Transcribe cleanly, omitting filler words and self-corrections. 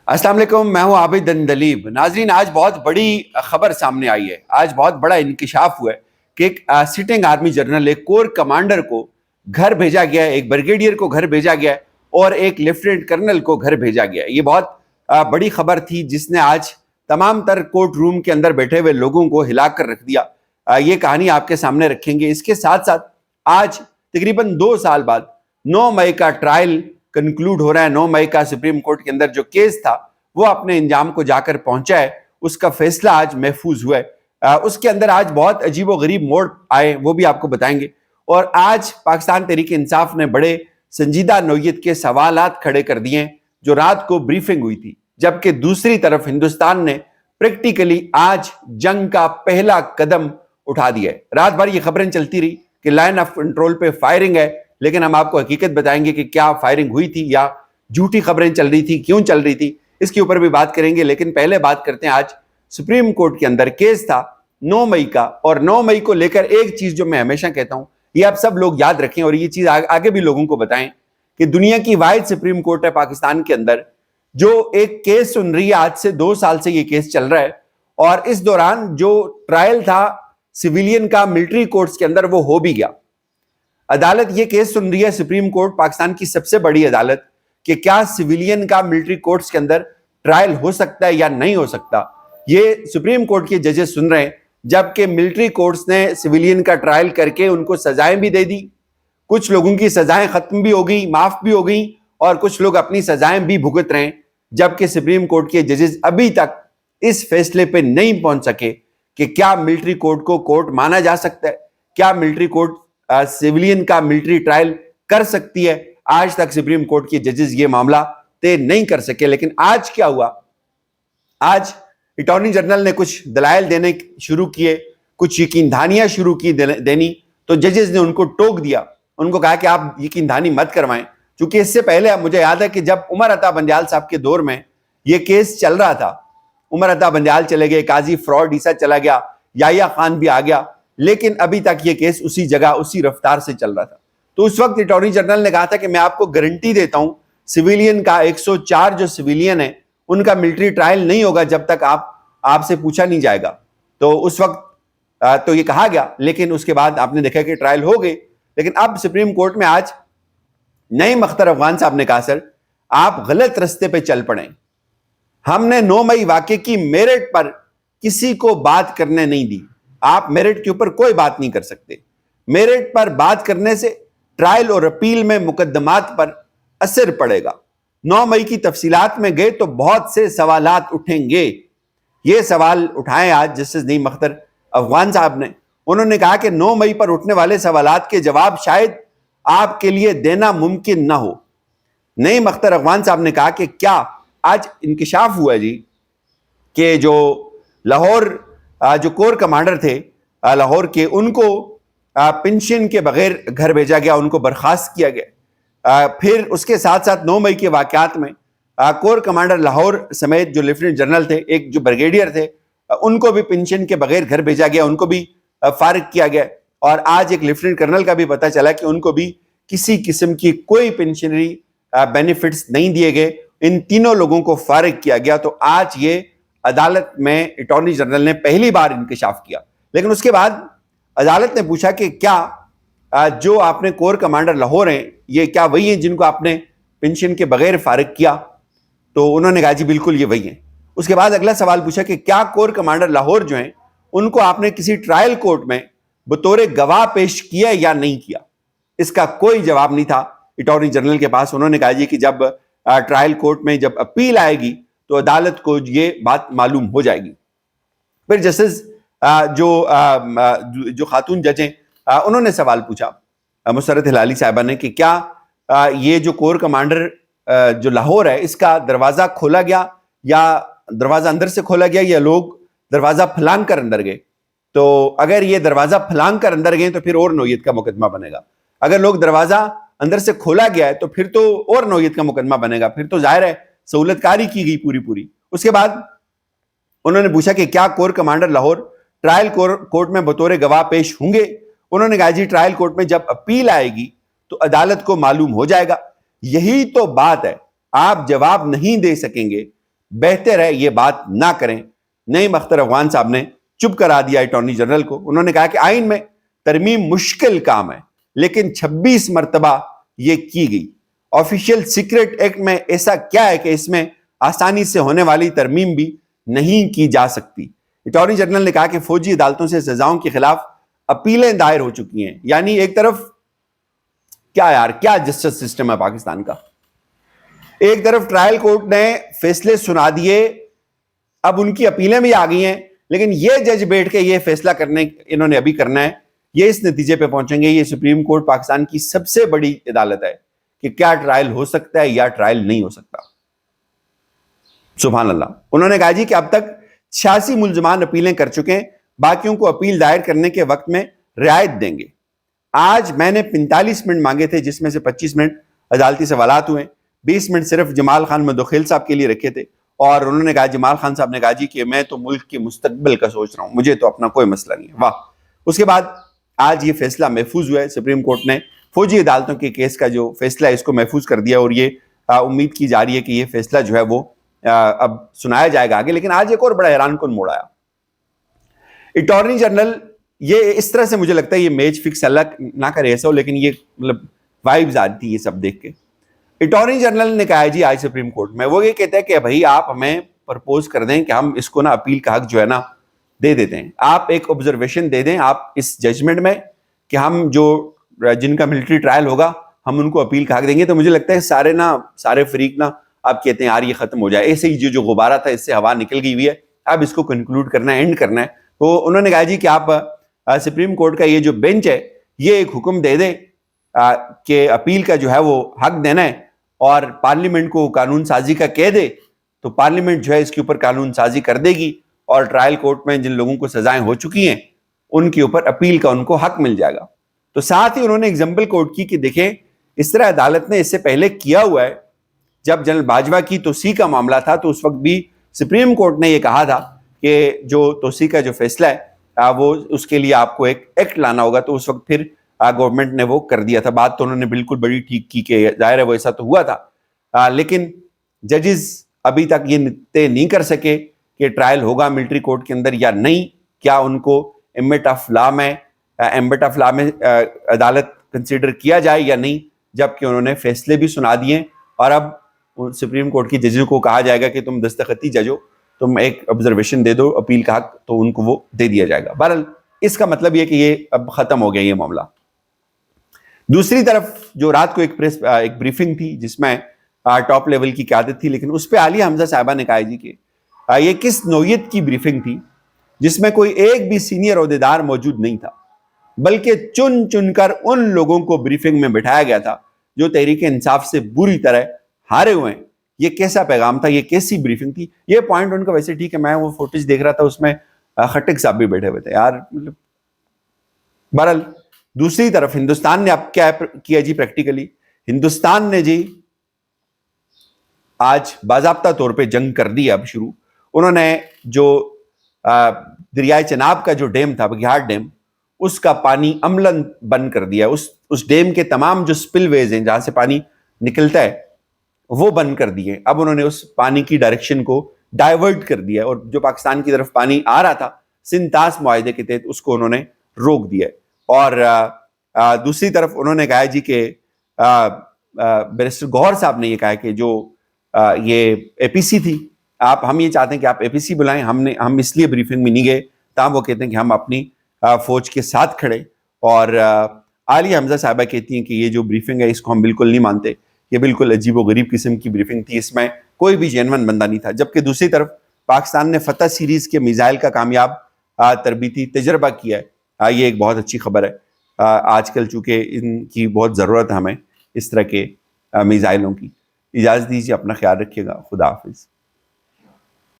अस्सलाम वालेकुम, मैं हूं आबिद अंदलीब। नाजरीन, आज बहुत बड़ी खबर सामने आई है। आज बहुत बड़ा इंकिशाफ हुआ है कि एक सिटिंग आर्मी जनरल, एक कोर कमांडर को घर भेजा गया है, एक ब्रिगेडियर को घर भेजा गया है और एक लेफ्टिनेंट कर्नल को घर भेजा गया है। ये बहुत बड़ी खबर थी जिसने आज तमाम तर कोर्ट रूम के अंदर बैठे हुए लोगों को हिला कर रख दिया। ये कहानी आपके सामने रखेंगे। इसके साथ साथ आज तकरीबन 2 साल बाद 9 मई का ट्रायल कंक्लूड हो रहा है। 9 मई का सुप्रीम कोर्ट के अंदर जो केस था वो अपने इंजाम को जाकर पहुंचा है। उसका फैसला आज महफूज हुआ है। उसके अंदर आज बहुत अजीब व गरीब मोड़ आए, वो भी आपको बताएंगे। और आज पाकिस्तान तहरीक इंसाफ ने बड़े संजीदा नौयत के सवालात खड़े कर दिए जो रात को ब्रीफिंग हुई थी, जबकि दूसरी तरफ हिंदुस्तान ने प्रैक्टिकली आज जंग का पहला कदम उठा दिया है। रात भर ये खबरें चलती रही कि लाइन ऑफ कंट्रोल पे फायरिंग है, लेकिन हम आपको हकीकत बताएंगे कि क्या फायरिंग हुई थी या झूठी खबरें चल रही थी, क्यों चल रही थी, इसके ऊपर भी बात करेंगे। लेकिन पहले बात करते हैं, आज सुप्रीम कोर्ट के अंदर केस था 9 मई का। और 9 मई को लेकर एक चीज जो मैं हमेशा कहता हूं, ये आप सब लोग याद रखें और ये चीज आगे भी लोगों को बताएं कि दुनिया की वाहिद सुप्रीम कोर्ट है पाकिस्तान के अंदर जो एक केस सुन रही है। आज से 2 साल से ये केस चल रहा है और इस दौरान जो ट्रायल था सिविलियन का मिलिट्री कोर्ट्स के अंदर, वो हो भी गया। अदालत ये केस सुन रही है, सुप्रीम कोर्ट पाकिस्तान की सबसे बड़ी अदालत, कि क्या सिविलियन का मिलिट्री कोर्ट्स के अंदर ट्रायल हो सकता है या नहीं हो सकता। ये सुप्रीम कोर्ट के जजेस सुन रहे हैं, जबकि मिलिट्री कोर्ट्स ने सिविलियन का ट्रायल करके उनको सजाएं भी दे दी। कुछ लोगों की सजाएं खत्म भी हो गई, माफ भी हो गई, और कुछ लोग अपनी सजाएं भी भुगत रहे हैं। जबकि सुप्रीम कोर्ट के जजेस अभी तक इस फैसले पे नहीं पहुंच सके कि क्या मिलिट्री कोर्ट को कोर्ट माना जा सकता है, क्या मिलिट्री कोर्ट सिविलियन का मिलिट्री ट्रायल कर सकती है। आज तक सुप्रीम कोर्ट के जजेस ये मामला तय नहीं कर सके। लेकिन आज क्या हुआ, आज अटॉर्नी जनरल ने कुछ दलाइल देने शुरू किए, कुछ यकीन दहानियां शुरू की देनी, तो जजेस ने उनको टोक दिया। उनको कहा कि आप यकीन दहानी मत करवाएं, क्योंकि इससे पहले मुझे याद है कि जब उमर अता बंदयाल साहब के दौर में ये केस चल रहा था, उमर अता बंदयाल चले गए, काजी फ्रॉड ईसा चला गया, याया खान भी आ गया, लेकिन अभी तक ये केस उसी जगह उसी रफ्तार से चल रहा था। तो उस वक्त अटॉर्नी जनरल ने कहा था कि मैं आपको गारंटी देता हूं सिविलियन का 104 जो सिविलियन है उनका मिलिट्री ट्रायल नहीं होगा जब तक आपसे पूछा नहीं जाएगा। तो उस वक्त तो ये कहा गया, लेकिन उसके बाद आपने देखा कि ट्रायल हो गए। लेकिन अब सुप्रीम कोर्ट में आज नईम अख्तर अफगान साहब ने कहा, सर आप गलत रास्ते पे चल पड़े। हमने 9 मई वाकये की मेरिट पर किसी को बात करने नहीं दी। आप मेरिट के ऊपर कोई बात नहीं कर सकते। मेरिट पर बात करने से ट्रायल और अपील में मुकदमात पर असर पड़ेगा। 9 मई की तफसीलात में गए तो बहुत से सवालात उठेंगे। ये सवाल उठाए आज जस्टिस नईम अख्तर अफगान साहब ने। उन्होंने कहा कि 9 मई पर उठने वाले सवालात के जवाब शायद आपके लिए देना मुमकिन ना हो। नईम अख्तर अफगान साहब ने कहा कि क्या आज इंकिशाफ हुआ जी कि जो लाहौर जो कोर कमांडर थे लाहौर के, उनको पेंशन के बगैर घर भेजा गया, उनको बर्खास्त किया गया। फिर उसके साथ साथ 9 मई के वाकयात में कोर कमांडर लाहौर समेत जो लेफ्टिनेंट जनरल थे, एक जो ब्रिगेडियर थे, उनको भी पेंशन के बगैर घर भेजा गया, उनको भी फारिग किया गया। और आज एक लेफ्टिनेंट कर्नल का भी पता चला कि उनको भी किसी किस्म की कोई पेंशनरी बेनिफिट्स नहीं दिए गए। इन तीनों लोगों को फारिग किया गया। तो आज ये अदालत में अटॉर्नी जनरल ने पहली बार इंकिशाफ किया। लेकिन उसके बाद अदालत ने पूछा कि क्या जो आपने कोर कमांडर लाहौर हैं, ये क्या वही हैं जिनको आपने पेंशन के बगैर फारिग किया? तो उन्होंने कहा जी बिल्कुल ये वही हैं। उसके बाद अगला सवाल पूछा कि क्या कोर कमांडर लाहौर जो हैं उनको आपने किसी ट्रायल कोर्ट में बतौर गवाह पेश किया या नहीं किया? इसका कोई जवाब नहीं था अटॉर्नी जनरल के पास। उन्होंने कहा जी कि जब ट्रायल कोर्ट में जब अपील आएगी तो अदालत को ये बात मालूम हो जाएगी। फिर जस्टिस जो खातून जज हैं, उन्होंने सवाल पूछा मुसर्रत हिलाली साहिबा ने कि क्या ये जो कोर कमांडर जो लाहौर है, इसका दरवाजा खोला गया या दरवाजा अंदर से खोला गया या लोग दरवाजा फलांग कर अंदर गए? तो अगर ये दरवाजा फलांग कर अंदर गए तो फिर और नौयत का मुकदमा बनेगा। अगर लोग दरवाजा अंदर से खोला गया है तो फिर तो और नौयत का मुकदमा बनेगा। फिर तो जाहिर है सहूलतकारी की गई पूरी। उसके बाद उन्होंने पूछा कि क्या core commander Lahore trial court में बतौर गवाह पेश होंगे? उन्होंने कहा जी ट्रायल कोर्ट में जब अपील आएगी तो अदालत को मालूम हो जाएगा। यही तो बात है, आप जवाब नहीं दे सकेंगे بہتر ہے یہ بات نہ کریں۔ نعیم اختر افغان صاحب نے چپ کرا دیا اٹارنی جنرل کو۔ انہوں نے کہا کہ آئین میں ترمیم مشکل کام ہے، لیکن 26 مرتبہ یہ کی گئی۔ آفیشیل سیکرٹ ایکٹ میں ایسا کیا ہے کہ اس میں آسانی سے ہونے والی ترمیم بھی نہیں کی جا سکتی؟ اٹارنی جنرل نے کہا کہ فوجی عدالتوں سے سزاؤں کے خلاف اپیلیں دائر ہو چکی ہیں۔ یعنی ایک طرف کیا جسٹس سسٹم ہے پاکستان کا، ایک طرف ٹرائل کورٹ نے فیصلے سنا دیے، اب ان کی اپیلیں بھی آ گئی ہیں، لیکن یہ جج بیٹھ کے یہ فیصلہ انہوں نے ابھی کرنا ہے، یہ اس نتیجے پہ پہنچیں گے، یہ سپریم کورٹ پاکستان کی سب سے بڑی عدالت ہے کہ کیا ٹرائل ہو سکتا ہے یا ٹرائل نہیں ہو سکتا۔ سبحان اللہ۔ انہوں نے کہا جی کہ اب تک 86 ملزمان اپیلیں کر چکے ہیں، باقیوں کو اپیل دائر کرنے کے وقت میں رعایت دیں گے۔ آج میں نے 45 منٹ مانگے تھے، جس میں سے 25 منٹ عدالتی سوالات ہوئے، 20 منٹ صرف جمال خان مدوخیل صاحب کے لیے رکھے تھے، اور انہوں نے کہا، جمال خان صاحب نے کہا جی کہ میں تو ملک کے مستقبل کا سوچ رہا ہوں، مجھے تو اپنا کوئی مسئلہ نہیں ہے۔ واہ۔ اس کے بعد آج یہ فیصلہ محفوظ ہوا ہے، سپریم کورٹ نے فوجی عدالتوں کے کیس کا جو فیصلہ ہے اس کو محفوظ کر دیا، اور یہ امید کی جا رہی ہے کہ یہ فیصلہ جو ہے وہ اب سنایا جائے گا آگے۔ لیکن آج ایک اور بڑا حیران کن موڑ آیا۔ اٹارنی جنرل، یہ اس طرح سے مجھے لگتا ہے یہ میچ فکس اللہ نہ کرے ایسا ہو، لیکن یہ مطلب وائبز آتی تھی یہ سب دیکھ کے۔ اٹارنی جنرل نے کہا ہے جی آج سپریم کورٹ میں، وہ یہ کہتا ہے کہ بھائی آپ ہمیں پرپوز کر دیں کہ ہم اس کو نا اپیل کا حق جو ہے نا دے دیتے ہیں، آپ ایک آبزرویشن دے دیں آپ اس ججمنٹ میں کہ ہم جو جن کا ملٹری ٹرائل ہوگا ہم ان کو اپیل کا حق دیں گے۔ تو مجھے لگتا ہے سارے فریق نا آپ کہتے ہیں یار یہ ختم ہو جائے، ایسے ہی جو غبارہ تھا اس سے ہوا نکل گئی ہوئی ہے، اب اس کو کنکلوڈ کرنا ہے، اینڈ کرنا ہے۔ تو انہوں نے کہا جی کہ آپ سپریم کورٹ کا یہ جو بینچ ہے یہ ایک حکم دے دے کہ اپیل کا جو ہے وہ حق دینا ہے، اور پارلیمنٹ کو قانون سازی کا کہہ دے، تو پارلیمنٹ جو ہے اس کے اوپر قانون سازی کر دے گی، اور ٹرائل کورٹ میں جن لوگوں کو سزائیں ہو چکی ہیں ان کے اوپر اپیل کا ان کو حق مل جائے گا۔ تو ساتھ ہی انہوں نے ایگزامپل کوٹ کی کہ دیکھیں اس طرح عدالت نے اس سے پہلے کیا ہوا ہے، جب جنرل باجوہ کی توسیع کا معاملہ تھا تو اس وقت بھی سپریم کورٹ نے یہ کہا تھا کہ جو توسیع کا جو فیصلہ ہے وہ اس کے لیے آپ کو ایک ایکٹ لانا ہوگا، تو اس وقت پھر گورنمنٹ نے وہ کر دیا تھا۔ بات تو انہوں نے بالکل بڑی ٹھیک کی کہ ظاہر ہے وہ ایسا تو ہوا تھا، لیکن ججز ابھی تک یہ طے نہیں کر سکے کہ ٹرائل ہوگا ملٹری کورٹ کے اندر یا نہیں، کیا ان کو ایمبٹ آف لا میں عدالت کنسیڈر کیا جائے یا نہیں، جبکہ انہوں نے فیصلے بھی سنا دیے، اور اب سپریم کورٹ کی ججوں کو کہا جائے گا کہ تم دستخطی ججو، تم ایک آبزرویشن دے دو اپیل کا حق، تو ان کو وہ دے دیا جائے گا۔ بہرحال اس کا مطلب یہ کہ یہ اب ختم ہو گیا یہ معاملہ۔ دوسری طرف جو رات کو ایک بریفنگ تھی جس میں ٹاپ لیول کی قیادت تھی، لیکن اس پہ عالیہ حمزہ صاحبہ نے کہا جی کہ یہ کس نوعیت کی بریفنگ تھی جس میں کوئی ایک بھی سینئر عہدیدار موجود نہیں تھا، بلکہ چن چن کر ان لوگوں کو بریفنگ میں بٹھایا گیا تھا جو تحریک انصاف سے بری طرح ہارے ہوئے ہیں۔ یہ کیسا پیغام تھا، یہ کیسی بریفنگ تھی؟ یہ پوائنٹ ان کا ویسے ٹھیک ہے، میں وہ فوٹیج دیکھ رہا تھا اس میں خٹک صاحب بھی بیٹھے ہوئے تھے یار، مطلب بہرحال دوسری طرف ہندوستان نے اب کیا کیا جی، پریکٹیکلی ہندوستان نے جی آج باضابطہ طور پہ جنگ کر دی اب شروع۔ انہوں نے جو دریائے چناب کا جو ڈیم تھا بگیہار ڈیم، اس کا پانی عملاً بند کر دیا، اس ڈیم کے تمام جو سپل ویز ہیں جہاں سے پانی نکلتا ہے وہ بند کر دیے۔ اب انہوں نے اس پانی کی ڈائریکشن کو ڈائیورٹ کر دیا، اور جو پاکستان کی طرف پانی آ رہا تھا سنتاس معاہدے کے تحت اس کو انہوں نے روک دیا۔ اور دوسری طرف انہوں نے کہا جی کہ بیرسٹر گوہر صاحب نے یہ کہا کہ جو یہ اے پی سی تھی، ہم یہ چاہتے ہیں کہ آپ اے پی سی بلائیں، ہم اس لیے بریفنگ میں نہیں گئے تاہم وہ کہتے ہیں کہ ہم اپنی فوج کے ساتھ کھڑے۔ اور عالیہ حمزہ صاحبہ کہتی ہیں کہ یہ جو بریفنگ ہے اس کو ہم بالکل نہیں مانتے، یہ بالکل عجیب و غریب قسم کی بریفنگ تھی، اس میں کوئی بھی جینون بندہ نہیں تھا۔ جبکہ دوسری طرف پاکستان نے فتح سیریز کے میزائل کا کامیاب تربیتی تجربہ کیا ہے، یہ ایک بہت اچھی خبر ہے۔ آج کل چونکہ ان کی بہت ضرورت ہے ہمیں اس طرح کے میزائلوں کی۔ اجازت دیجیے، اپنا خیال رکھیے گا، خدا حافظ۔